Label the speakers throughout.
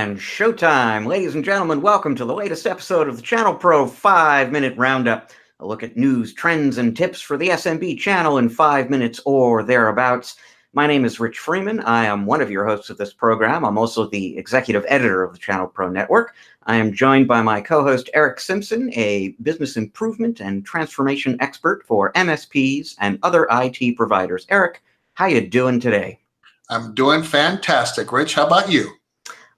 Speaker 1: And showtime. Ladies and gentlemen, welcome to the latest episode of the ChannelPro 5-Minute Roundup. A look at news, trends, and tips for the SMB channel in 5 minutes or thereabouts. My name is Rich Freeman. I am one of your hosts of this program. I'm also the executive editor of the ChannelPro Network. I am joined by my co-host Eric Simpson, a business improvement and transformation expert for MSPs and other IT providers. Eric, how you doing today?
Speaker 2: I'm doing fantastic. Rich, how about you?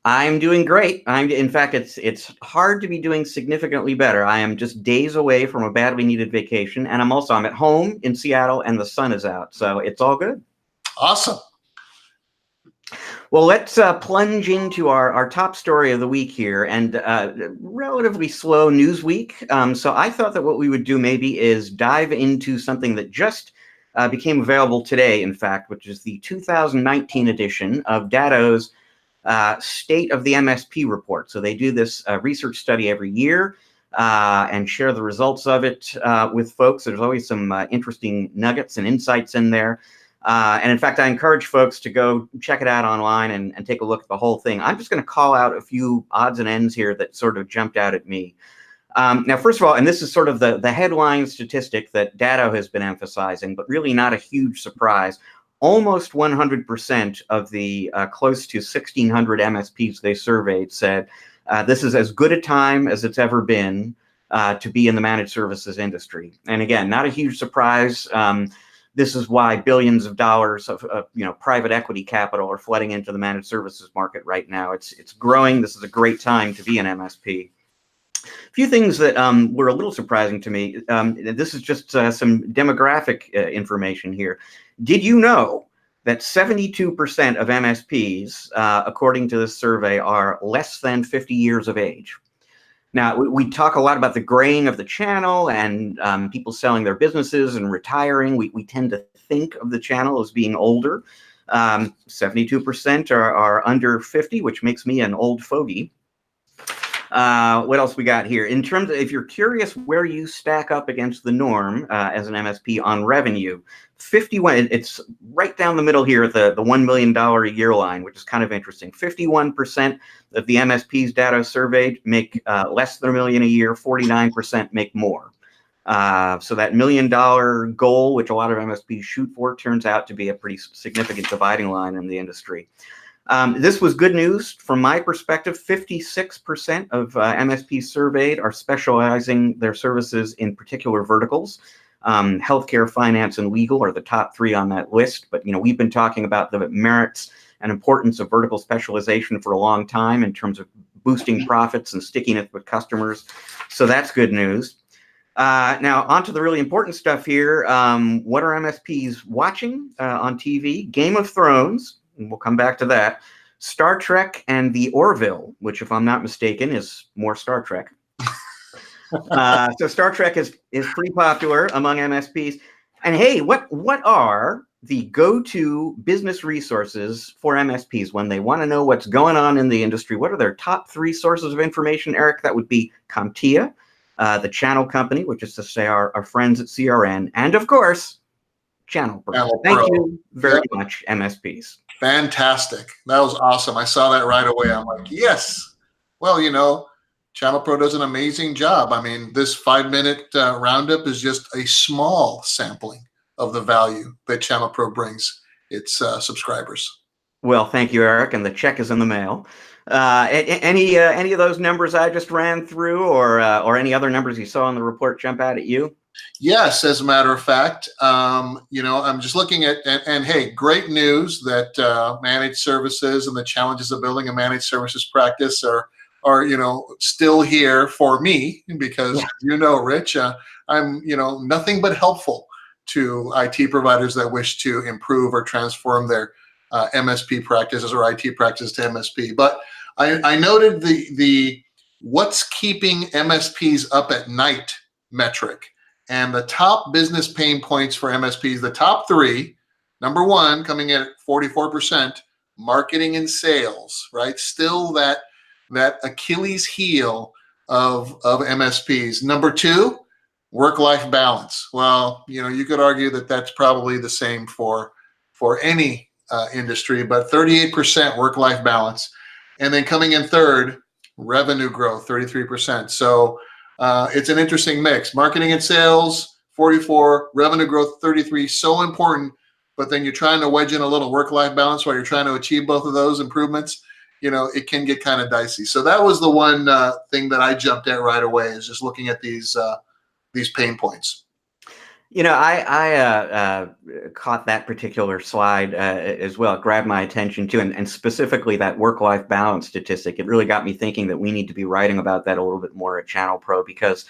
Speaker 1: I'm doing great. In fact, it's hard to be doing significantly better. I am just days away from a badly needed vacation, and I'm at home in Seattle, and the sun is out, so it's all good.
Speaker 2: Awesome.
Speaker 1: Well, let's plunge into our top story of the week here, and relatively slow news week. So I thought that what we would do maybe is dive into something that just became available today, in fact, which is the 2019 edition of Datto's State of the MSP report. So they do this research study every year and share the results of it with folks. There's always some interesting nuggets and insights in there. And in fact, I encourage folks to go check it out online and take a look at the whole thing. I'm just going to call out a few odds and ends here that sort of jumped out at me. Now, first of all, and this is sort of the headline statistic that Datto has been emphasizing, but really not a huge surprise. Almost 100% of the close to 1,600 MSPs they surveyed said this is as good a time as it's ever been to be in the managed services industry. And again, not a huge surprise. This is why billions of dollars of private equity capital are flooding into the managed services market right now. It's growing. This is a great time to be an MSP. A few things that were a little surprising to me. This is just some demographic information here. Did you know that 72% of MSPs, according to this survey, are less than 50 years of age? Now, we talk a lot about the graying of the channel and people selling their businesses and retiring. We tend to think of the channel as being older. 72% are under 50, which makes me an old fogey. What else we got here? In terms of, if you're curious where you stack up against the norm as an MSP on revenue, 51, it's right down the middle here at the $1 million a year line, which is kind of interesting. 51% of the MSPs Datto surveyed make less than $1 million a year, 49% make more. So that $1 million goal, which a lot of MSPs shoot for, turns out to be a pretty significant dividing line in the industry. This was good news from my perspective. 56% of MSPs surveyed are specializing their services in particular verticals. Healthcare, finance, and legal are the top three on that list. But we've been talking about the merits and importance of vertical specialization for a long time in terms of boosting profits and stickiness with customers. So that's good news. Now, on to the really important stuff here. What are MSPs watching on TV? Game of Thrones. And we'll come back to that. Star Trek and the Orville, which, if I'm not mistaken, is more Star Trek. So Star Trek is pretty popular among MSPs. And hey, what are the go-to business resources for MSPs when they want to know what's going on in the industry? What are their top 3 sources of information, Eric? That would be CompTIA, the channel company, which is to say our friends at CRN, and of course, ChannelPro. Thank you very much, MSPs.
Speaker 2: Fantastic. That was awesome. I saw that right away. I'm like, yes. Well, ChannelPro does an amazing job. I mean, this 5-minute roundup is just a small sampling of the value that ChannelPro brings its subscribers.
Speaker 1: Well, thank you, Eric, and the check is in the mail. Any of those numbers I just ran through, or any other numbers you saw in the report jump out at you?
Speaker 2: Yes, as a matter of fact, I'm just looking at, and hey, great news that managed services and the challenges of building a managed services practice are still here for me because, Rich, I'm, nothing but helpful to IT providers that wish to improve or transform their MSP practices or IT practices to MSP. But I noted the what's keeping MSPs up at night metric. And the top business pain points for MSPs, the top 3, number 1 coming in at 44%, marketing and sales, right? Still that Achilles heel of MSPs. Number 2, work-life balance. Well, you could argue that that's probably the same for any industry, but 38% work-life balance. And then coming in third, revenue growth, 33%. So it's an interesting mix. Marketing and sales, 44, revenue growth, 33, so important. But then you're trying to wedge in a little work-life balance while you're trying to achieve both of those improvements. It can get kind of dicey. So that was the one thing that I jumped at right away, is just looking at these pain points.
Speaker 1: I caught that particular slide as well. It grabbed my attention too, and specifically that work-life balance statistic. It really got me thinking that we need to be writing about that a little bit more at ChannelPro, because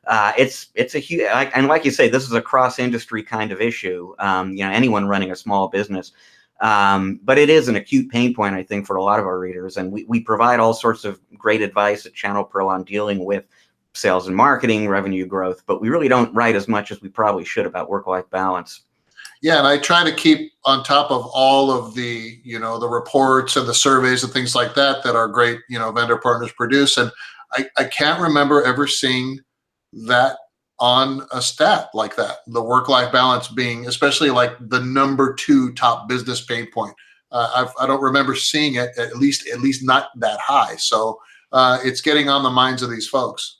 Speaker 1: it's a huge, and like you say, this is a cross-industry kind of issue. Anyone running a small business, but it is an acute pain point, I think, for a lot of our readers, and we provide all sorts of great advice at ChannelPro on dealing with sales and marketing, revenue growth, but we really don't write as much as we probably should about work-life balance.
Speaker 2: Yeah, and I try to keep on top of all of the, the reports and the surveys and things like that our great, vendor partners produce. And I can't remember ever seeing that on a stat like that, the work-life balance being especially like the number 2 top business pain point. I don't remember seeing it, at least not that high. So it's getting on the minds of these folks.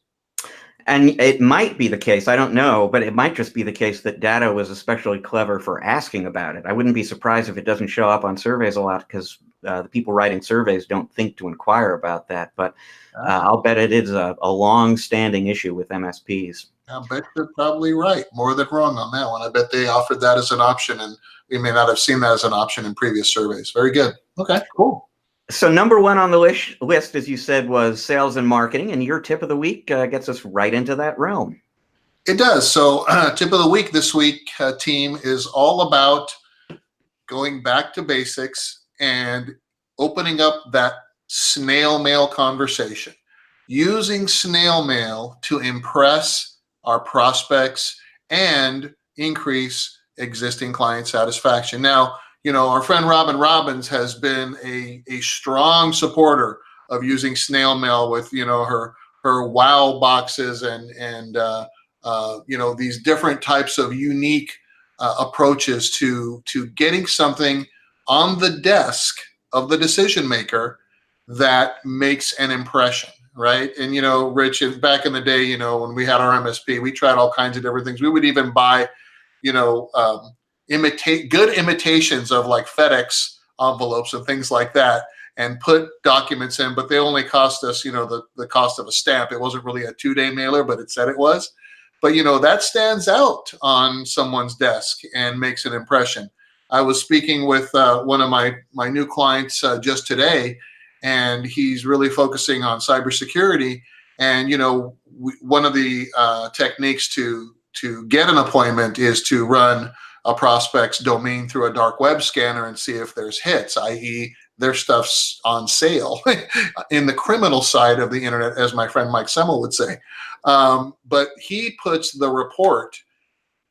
Speaker 1: And it might be the case, I don't know, but it might just be the case that Datto was especially clever for asking about it. I wouldn't be surprised if it doesn't show up on surveys a lot, because the people writing surveys don't think to inquire about that. But I'll bet it is a long-standing issue with MSPs.
Speaker 2: I bet you're probably right, more than wrong on that one. I bet they offered that as an option, and we may not have seen that as an option in previous surveys. Very good. Okay, cool.
Speaker 1: So number 1 on the list, as you said, was sales and marketing, and your tip of the week gets us right into that realm.
Speaker 2: It does. So tip of the week this week, team, is all about going back to basics and opening up that snail mail conversation, using snail mail to impress our prospects and increase existing client satisfaction. Now, our friend Robin Robbins has been a strong supporter of using snail mail with, her wow boxes and these different types of unique approaches to getting something on the desk of the decision maker that makes an impression, right? And, Rich, back in the day, when we had our MSP, we tried all kinds of different things. We would even buy, good imitations of like FedEx envelopes and things like that, and put documents in, but they only cost us, the cost of a stamp. It wasn't really a 2-day mailer, but it said it was. But, that stands out on someone's desk and makes an impression. I was speaking with one of my new clients just today, and he's really focusing on cybersecurity. And, one of the techniques to get an appointment is to run a prospect's domain through a dark web scanner and see if there's hits, i.e. their stuff's on sale in the criminal side of the internet, as my friend Mike Semmel would say. But he puts the report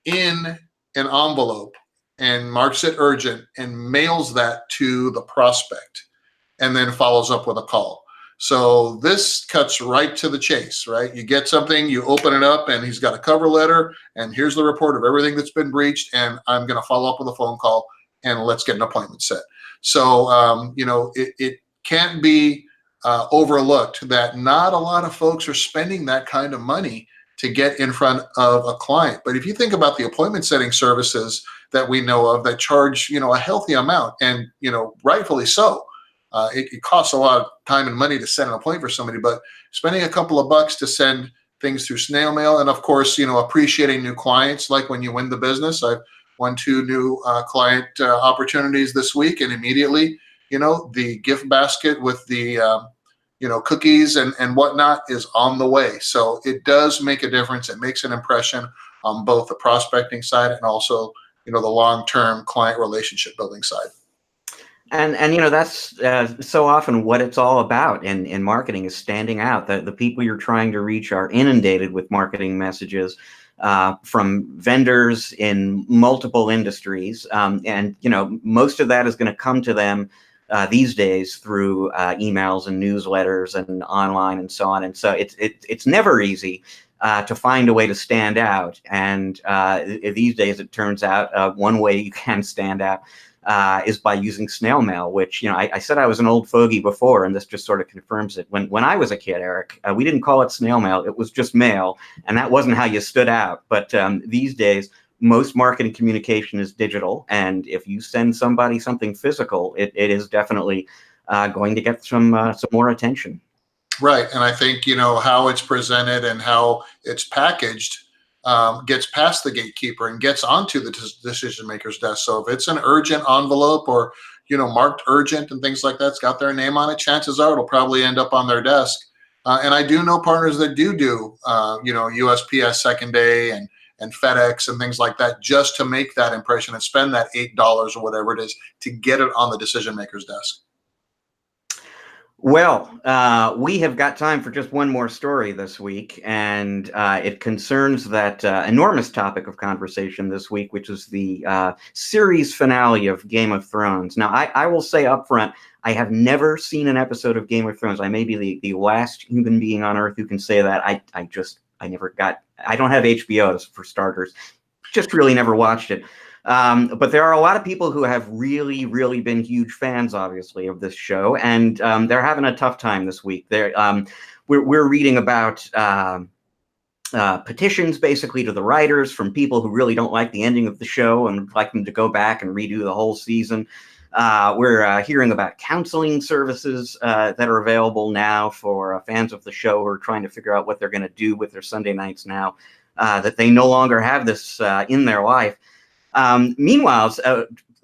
Speaker 2: in an envelope and marks it urgent and mails that to the prospect, and then follows up with a call. So this cuts right to the chase, right? You get something, you open it up, and he's got a cover letter, and here's the report of everything that's been breached, and I'm going to follow up with a phone call, and let's get an appointment set. So, it can't be overlooked that not a lot of folks are spending that kind of money to get in front of a client. But if you think about the appointment setting services that we know of that charge, a healthy amount, and, rightfully so, it costs a lot of time and money to set an appointment for somebody, but spending a couple of bucks to send things through snail mail, and of course, appreciating new clients, like when you win the business. I've won 2 new client opportunities this week, and immediately, the gift basket with the, cookies and whatnot is on the way. So it does make a difference. It makes an impression on both the prospecting side and also, the long-term client relationship building side.
Speaker 1: And that's so often what it's all about in marketing, is standing out. The people you're trying to reach are inundated with marketing messages from vendors in multiple industries, and most of that is going to come to them these days through emails and newsletters and online and so on. And so it's never easy to find a way to stand out. And these days, it turns out one way you can stand out is by using snail mail, which, I said I was an old fogey before, and this just sort of confirms it. When I was a kid, Eric, we didn't call it snail mail. It was just mail, and that wasn't how you stood out. But these days, most marketing communication is digital, and if you send somebody something physical, it is definitely going to get some more attention.
Speaker 2: Right. And I think, how it's presented and how it's packaged gets past the gatekeeper and gets onto the decision maker's desk. So if it's an urgent envelope or, marked urgent and things like that, it's got their name on it, chances are it'll probably end up on their desk. And I do know partners that do USPS second day and FedEx and things like that, just to make that impression and spend that $8 or whatever it is to get it on the decision maker's desk.
Speaker 1: Well, we have got time for just one more story this week, and it concerns that enormous topic of conversation this week, which is the series finale of Game of Thrones. Now, I will say up front, I have never seen an episode of Game of Thrones. I may be the last human being on earth who can say that. I don't have HBO for starters. Just really never watched it. But there are a lot of people who have really, really been huge fans, obviously, of this show, and they're having a tough time this week. We're reading about petitions, basically, to the writers from people who really don't like the ending of the show and would like them to go back and redo the whole season. We're hearing about counseling services that are available now for fans of the show who are trying to figure out what they're going to do with their Sunday nights now that they no longer have this in their life. Meanwhile,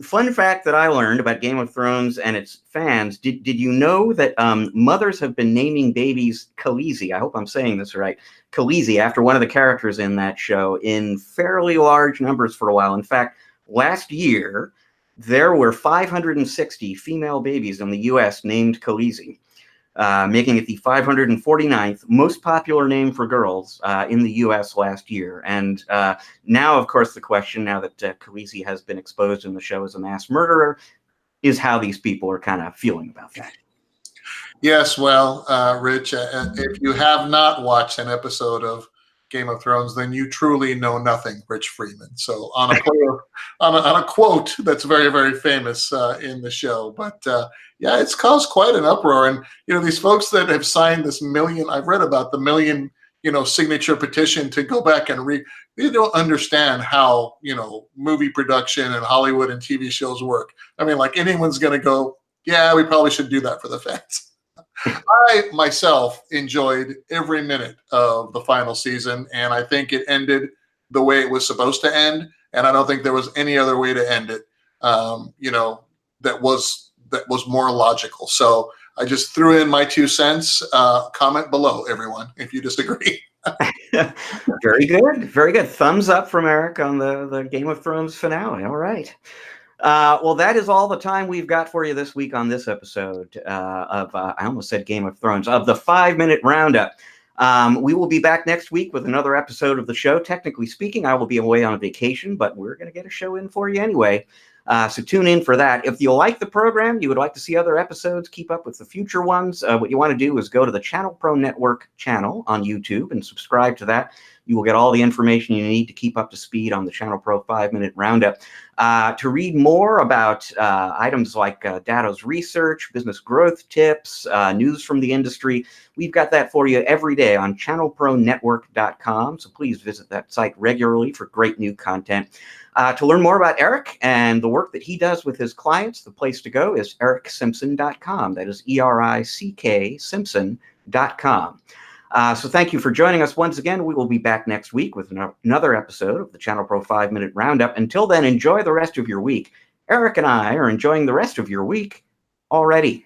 Speaker 1: fun fact that I learned about Game of Thrones and its fans, did you know that mothers have been naming babies Khaleesi? I hope I'm saying this right. Khaleesi, after one of the characters in that show, in fairly large numbers for a while. In fact, last year, there were 560 female babies in the U.S. named Khaleesi, making it the 549th most popular name for girls in the U.S. last year. And now, of course, the question, now that Khaleesi has been exposed in the show as a mass murderer, is how these people are kind of feeling about that.
Speaker 2: Yes, well, Rich, if you have not watched an episode of Game of Thrones, then you truly know nothing, Rich Freeman. So on a quote that's very, very famous in the show. But yeah, it's caused quite an uproar. And, these folks that have signed this I've read about the million, signature petition to go back and they don't understand how, movie production and Hollywood and TV shows work. I mean, like anyone's going to go, yeah, we probably should do that for the fans. I myself enjoyed every minute of the final season, and I think it ended the way it was supposed to end. And I don't think there was any other way to end it, that was more logical. So I just threw in my 2 cents. Comment below, everyone, if you disagree.
Speaker 1: Very good. Very good. Thumbs up from Eric on the Game of Thrones finale. All right. Well, that is all the time we've got for you this week on this episode of, I almost said Game of Thrones, of the 5-Minute Roundup. We will be back next week with another episode of the show. Technically speaking, I will be away on vacation, but we're going to get a show in for you anyway. So tune in for that. If you like the program, you would like to see other episodes, keep up with the future ones, what you want to do is go to the ChannelPro Network channel on YouTube and subscribe to that. You will get all the information you need to keep up to speed on the ChannelPro 5-Minute Roundup. To read more about items like Datto's research, business growth tips, news from the industry, we've got that for you every day on ChannelProNetwork.com. So please visit that site regularly for great new content. To learn more about Eric and the work that he does with his clients, the place to go is ErickSimpson.com. That is ERICK Simpson.com. So thank you for joining us once again. We will be back next week with another episode of the ChannelPro 5-Minute Roundup. Until then, enjoy the rest of your week. Eric and I are enjoying the rest of your week already.